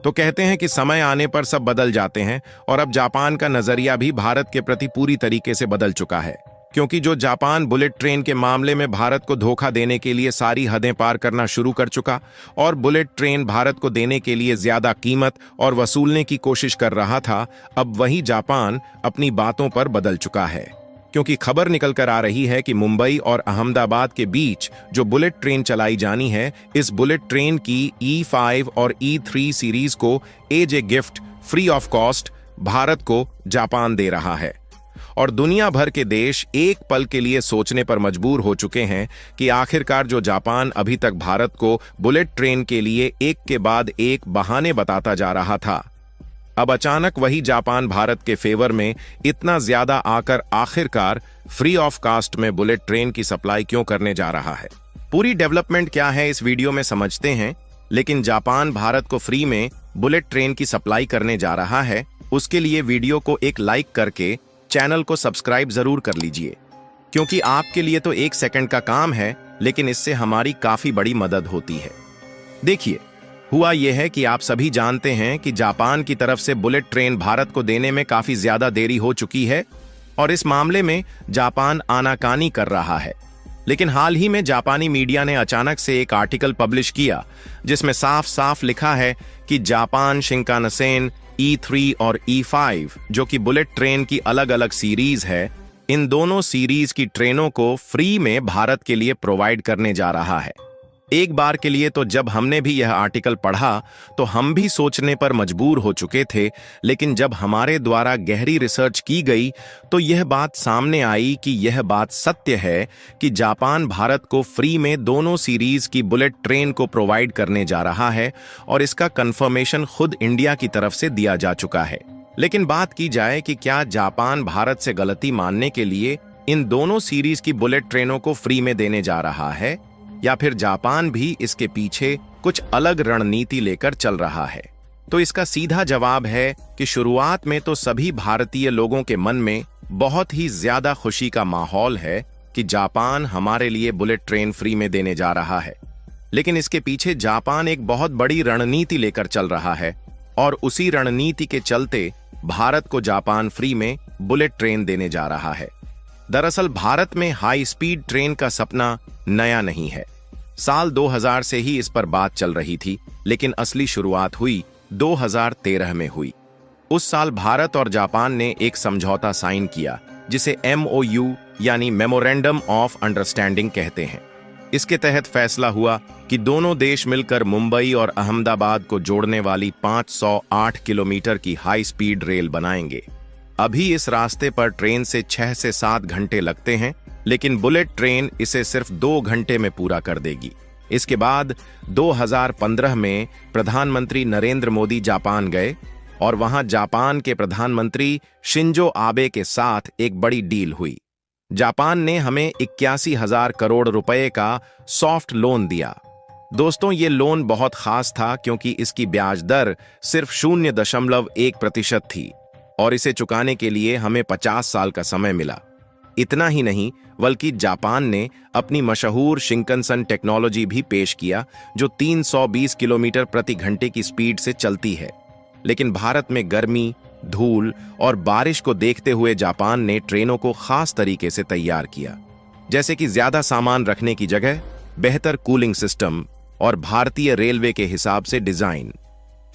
तो कहते हैं कि समय आने पर सब बदल जाते हैं और अब जापान का नजरिया भी भारत के प्रति पूरी तरीके से बदल चुका है, क्योंकि जो जापान बुलेट ट्रेन के मामले में भारत को धोखा देने के लिए सारी हदें पार करना शुरू कर चुका और बुलेट ट्रेन भारत को देने के लिए ज्यादा कीमत और वसूलने की कोशिश कर रहा था, अब वही जापान अपनी बातों पर बदल चुका है। क्योंकि खबर निकल कर आ रही है कि मुंबई और अहमदाबाद के बीच जो बुलेट ट्रेन चलाई जानी है, इस बुलेट ट्रेन की E5 और E3 सीरीज को as a gift free of cost Bharat को जापान दे रहा है। और दुनिया भर के देश एक पल के लिए सोचने पर मजबूर हो चुके हैं कि आखिरकार जो जापान अभी तक भारत को बुलेट ट्रेन के लिए एक के बाद एक बहाने बताता जा रहा था, अब अचानक वही जापान भारत के फेवर में इतना ज्यादा आकर आखिरकार फ्री ऑफ कास्ट में बुलेट ट्रेन की सप्लाई क्यों करने जा रहा है। पूरी डेवलपमेंट क्या है इस वीडियो में समझते हैं, लेकिन जापान भारत को फ्री में बुलेट ट्रेन की सप्लाई करने जा रहा है, उसके लिए वीडियो को एक लाइक करके चैनल को सब्सक्राइब जरूर कर लीजिए, क्योंकि आपके लिए तो 1 सेकंड का काम है, लेकिन इससे हमारी काफी बड़ी मदद होती है। देखिए, हुआ यह है कि आप सभी जानते हैं कि जापान की तरफ से बुलेट ट्रेन भारत को देने में काफी ज्यादा देरी हो चुकी है और इस मामले में जापान आनाकानी कर रहा है। लेकिन हाल ही में जापानी मीडिया ने अचानक से एक आर्टिकल पब्लिश किया जिसमें साफ साफ लिखा है कि जापान शिंकानसेन E3 और E5 जो कि बुलेट ट्रेन की अलग अलग सीरीज है, इन दोनों सीरीज की ट्रेनों को फ्री में भारत के लिए प्रोवाइड करने जा रहा है। एक बार के लिए तो जब हमने भी यह आर्टिकल पढ़ा तो हम भी सोचने पर मजबूर हो चुके थे, लेकिन जब हमारे द्वारा गहरी रिसर्च की गई तो यह बात सामने आई कि यह बात सत्य है कि जापान भारत को फ्री में दोनों सीरीज की बुलेट ट्रेन को प्रोवाइड करने जा रहा है और इसका कंफर्मेशन खुद इंडिया की तरफ से दिया जा चुका है। लेकिन बात की जाए कि क्या जापान भारत से गलती मानने के लिए इन दोनों सीरीज की बुलेट ट्रेनों को फ्री में देने जा रहा है, या फिर जापान भी इसके पीछे कुछ अलग रणनीति लेकर चल रहा है, तो इसका सीधा जवाब है कि शुरुआत में तो सभी भारतीय लोगों के मन में बहुत ही ज्यादा खुशी का माहौल है कि जापान हमारे लिए बुलेट ट्रेन फ्री में देने जा रहा है। लेकिन इसके पीछे जापान एक बहुत बड़ी रणनीति लेकर चल रहा है और उसी रणनीति के चलते भारत को जापान फ्री में बुलेट ट्रेन देने जा रहा है। दरअसल भारत में हाई स्पीड ट्रेन का सपना नया नहीं है। साल 2000 से ही इस पर बात चल रही थी, लेकिन असली शुरुआत हुई 2013 में हुई। उस साल भारत और जापान ने एक समझौता साइन किया जिसे MOU यानी मेमोरेंडम ऑफ अंडरस्टैंडिंग कहते हैं। इसके तहत फैसला हुआ कि दोनों देश मिलकर मुंबई और अहमदाबाद को जोड़ने वाली 508 किलोमीटर की हाई स्पीड रेल बनाएंगे। अभी इस रास्ते पर ट्रेन से 6 से 7 घंटे लगते हैं, लेकिन बुलेट ट्रेन इसे सिर्फ 2 घंटे में पूरा कर देगी। इसके बाद 2015 में प्रधानमंत्री नरेंद्र मोदी जापान गए और वहां जापान के प्रधानमंत्री शिंजो आबे के साथ एक बड़ी डील हुई। जापान ने हमें 81,000 करोड़ रुपए का सॉफ्ट लोन दिया। दोस्तों, ये लोन बहुत खास था क्योंकि इसकी ब्याज दर सिर्फ 0.1% थी और इसे चुकाने के लिए हमें 50 साल का समय मिला। इतना ही नहीं, बल्कि जापान ने अपनी मशहूर शिंकनसन टेक्नोलॉजी भी पेश किया जो 320 किलोमीटर प्रति घंटे की स्पीड से चलती है। लेकिन भारत में गर्मी, धूल और बारिश को देखते हुए जापान ने ट्रेनों को खास तरीके से तैयार किया, जैसे कि ज्यादा सामान रखने की जगह बेहतर कूलिंग सिस्टम और भारतीय रेलवे के हिसाब से डिजाइन।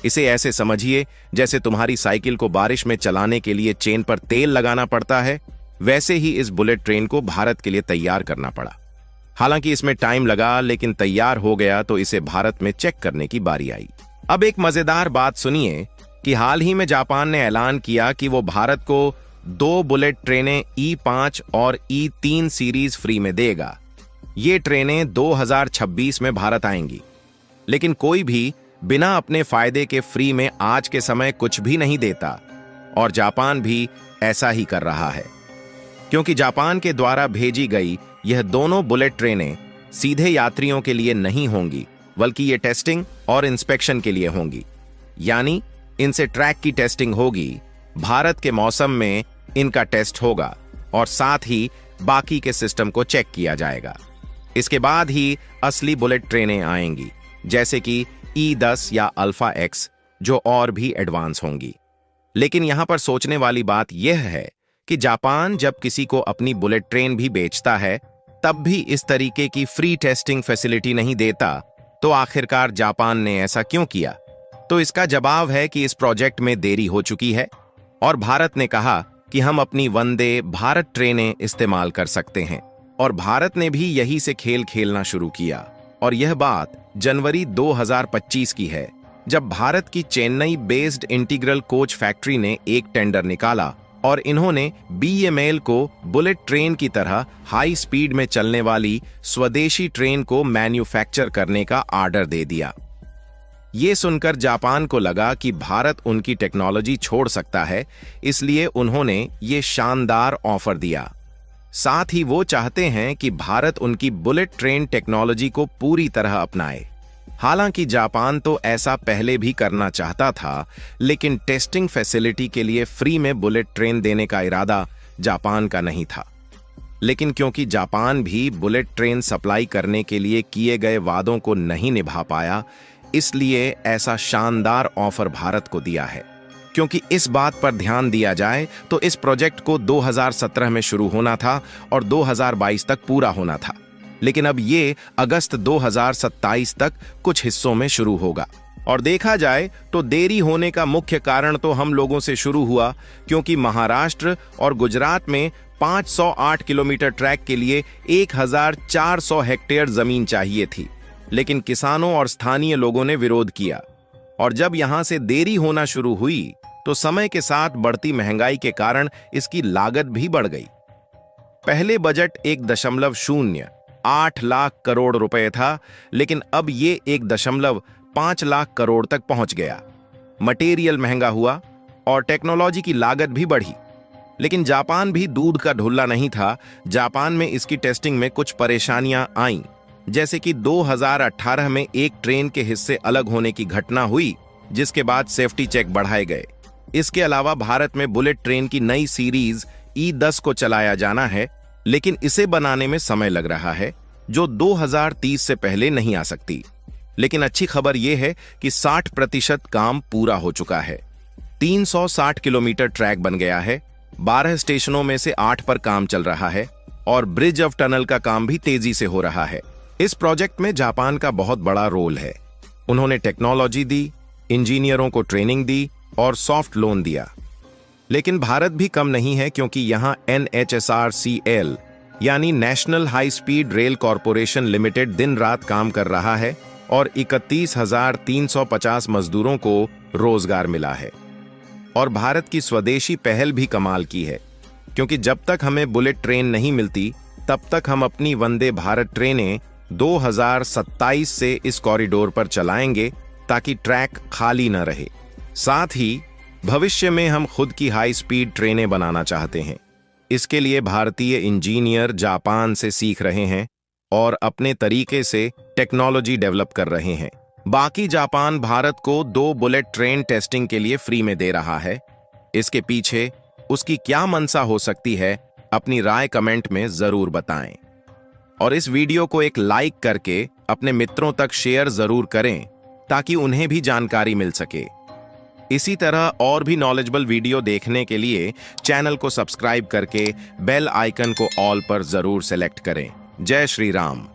इसे ऐसे समझिए जैसे तुम्हारी साइकिल को बारिश में चलाने के लिए चेन पर तेल लगाना पड़ता है, वैसे ही इस बुलेट ट्रेन को भारत के लिए तैयार करना पड़ा। हालांकि इसमें टाइम लगा, लेकिन तैयार हो गया तो इसे भारत में चेक करने की बारी आई। अब एक मजेदार बात सुनिए कि हाल ही में जापान ने ऐलान किया कि वो भारत को 2 बुलेट ट्रेनें E5 और E3 सीरीज फ्री में देगा। ये ट्रेनें 2026 में भारत आएंगी। लेकिन कोई भी बिना अपने फायदे के फ्री में आज के समय कुछ भी नहीं देता, और जापान भी ऐसा ही कर रहा है, क्योंकि जापान के द्वारा भेजी गई यह दोनों बुलेट ट्रेनें सीधे यात्रियों के लिए नहीं होंगी, बल्कि ये टेस्टिंग और इंस्पेक्शन के लिए होंगी। यानी इनसे ट्रैक की टेस्टिंग होगी, भारत के मौसम में इनका टेस्ट होगा और साथ ही बाकी के सिस्टम को चेक किया जाएगा। इसके बाद ही असली बुलेट ट्रेनें आएंगी, जैसे कि E10 या अल्फा X, जो और भी एडवांस होंगी। लेकिन यहां पर सोचने वाली बात यह है कि जापान जब किसी को अपनी बुलेट ट्रेन भी बेचता है तब भी इस तरीके की फ्री टेस्टिंग फैसिलिटी नहीं देता। तो आखिरकार जापान ने ऐसा क्यों किया? तो इसका जवाब है कि इस प्रोजेक्ट में देरी हो चुकी है और भारत ने कहा कि हम अपनी वंदे भारत ट्रेनें इस्तेमाल कर सकते हैं, और भारत ने भी यही से खेल खेलना शुरू किया। और यह बात जनवरी 2025 की है, जब भारत की Chennai based integral coach factory ने एक टेंडर निकाला और इन्होंने BEML को बुलेट ट्रेन की तरह हाई स्पीड में चलने वाली स्वदेशी ट्रेन को मैन्युफैक्चर करने का आर्डर दे दिया। ये सुनकर जापान को लगा कि भारत उनकी टेक्नोलॉजी छोड़ सकता है, इसलिए उन्होंने ये शानदार ऑफर दिया। साथ ही वो चाहते हैं कि भारत उनकी बुलेट ट्रेन टेक्नोलॉजी को पूरी तरह अपनाए। हालांकि जापान तो ऐसा पहले भी करना चाहता था, लेकिन टेस्टिंग फैसिलिटी के लिए फ्री में बुलेट ट्रेन देने का इरादा जापान का नहीं था। लेकिन क्योंकि जापान भी बुलेट ट्रेन सप्लाई करने के लिए किए गए वादों को नहीं निभा पाया, इसलिए ऐसा शानदार ऑफर भारत को दिया है। क्योंकि इस बात पर ध्यान दिया जाए तो इस प्रोजेक्ट को 2017 में शुरू होना था और 2022 तक पूरा होना था, लेकिन अब ये अगस्त 2027 तक कुछ हिस्सों में शुरू होगा। और देखा जाए तो देरी होने का मुख्य कारण तो हम लोगों से शुरू हुआ, क्योंकि महाराष्ट्र और गुजरात में 508 किलोमीटर ट्रैक के लिए 1400 हेक्टेयर जमीन चाहिए थी, लेकिन किसानों और स्थानीय लोगों ने विरोध किया। और जब यहां से देरी होना शुरू हुई तो समय के साथ बढ़ती महंगाई के कारण इसकी लागत भी बढ़ गई। पहले बजट 1.08 लाख करोड़ रुपए था, लेकिन अब ये 1.5 लाख करोड़ तक पहुंच गया। मटेरियल महंगा हुआ और टेक्नोलॉजी की लागत भी बढ़ी। लेकिन जापान भी दूध का ढुल्ला नहीं था। जापान में इसकी टेस्टिंग में कुछ परेशानियां आईं, जैसे कि 2018 में एक ट्रेन के हिस्से अलग होने की घटना हुई, जिसके बाद सेफ्टी चेक बढ़ाए गए। इसके अलावा भारत में बुलेट ट्रेन की नई सीरीज E10 को चलाया जाना है, लेकिन इसे बनाने में समय लग रहा है, जो 2030 से पहले नहीं आ सकती। लेकिन अच्छी खबर यह है कि 60% काम पूरा हो चुका है। 360 किलोमीटर ट्रैक बन गया है, 12 स्टेशनों में से 8 पर काम चल रहा है और ब्रिज ऑफ टनल का काम भी तेजी से हो रहा है। इस प्रोजेक्ट में जापान का बहुत बड़ा रोल है। उन्होंने टेक्नोलॉजी दी, इंजीनियरों को ट्रेनिंग दी और सॉफ्ट लोन दिया। लेकिन भारत भी कम नहीं है, क्योंकि यहां NHSRCL यानी national high speed rail corporation limited दिन रात काम कर रहा है और 31,350 मजदूरों को रोजगार मिला है। और भारत की स्वदेशी पहल भी कमाल की है, क्योंकि जब तक हमें बुलेट ट्रेन नहीं मिलती तब तक हम अपनी वंदे भारत ट्रेनें 2027 से इस कॉरिडोर पर चलाएंगे, ताकि ट्रैक खाली न रहे। साथ ही भविष्य में हम खुद की हाई स्पीड ट्रेनें बनाना चाहते हैं। इसके लिए भारतीय इंजीनियर जापान से सीख रहे हैं और अपने तरीके से टेक्नोलॉजी डेवलप कर रहे हैं। बाकी जापान भारत को 2 बुलेट ट्रेन टेस्टिंग के लिए फ्री में दे रहा है। इसके पीछे उसकी क्या मंशा हो सकती है, अपनी राय कमेंट में जरूर बताएं। और इस वीडियो को एक लाइक करके अपने मित्रों तक शेयर जरूर करें, ताकि उन्हें भी जानकारी मिल सके। इसी तरह और भी नॉलेजेबल वीडियो देखने के लिए चैनल को सब्सक्राइब करके बेल आइकन को ऑल पर जरूर सेलेक्ट करें। जय श्री राम।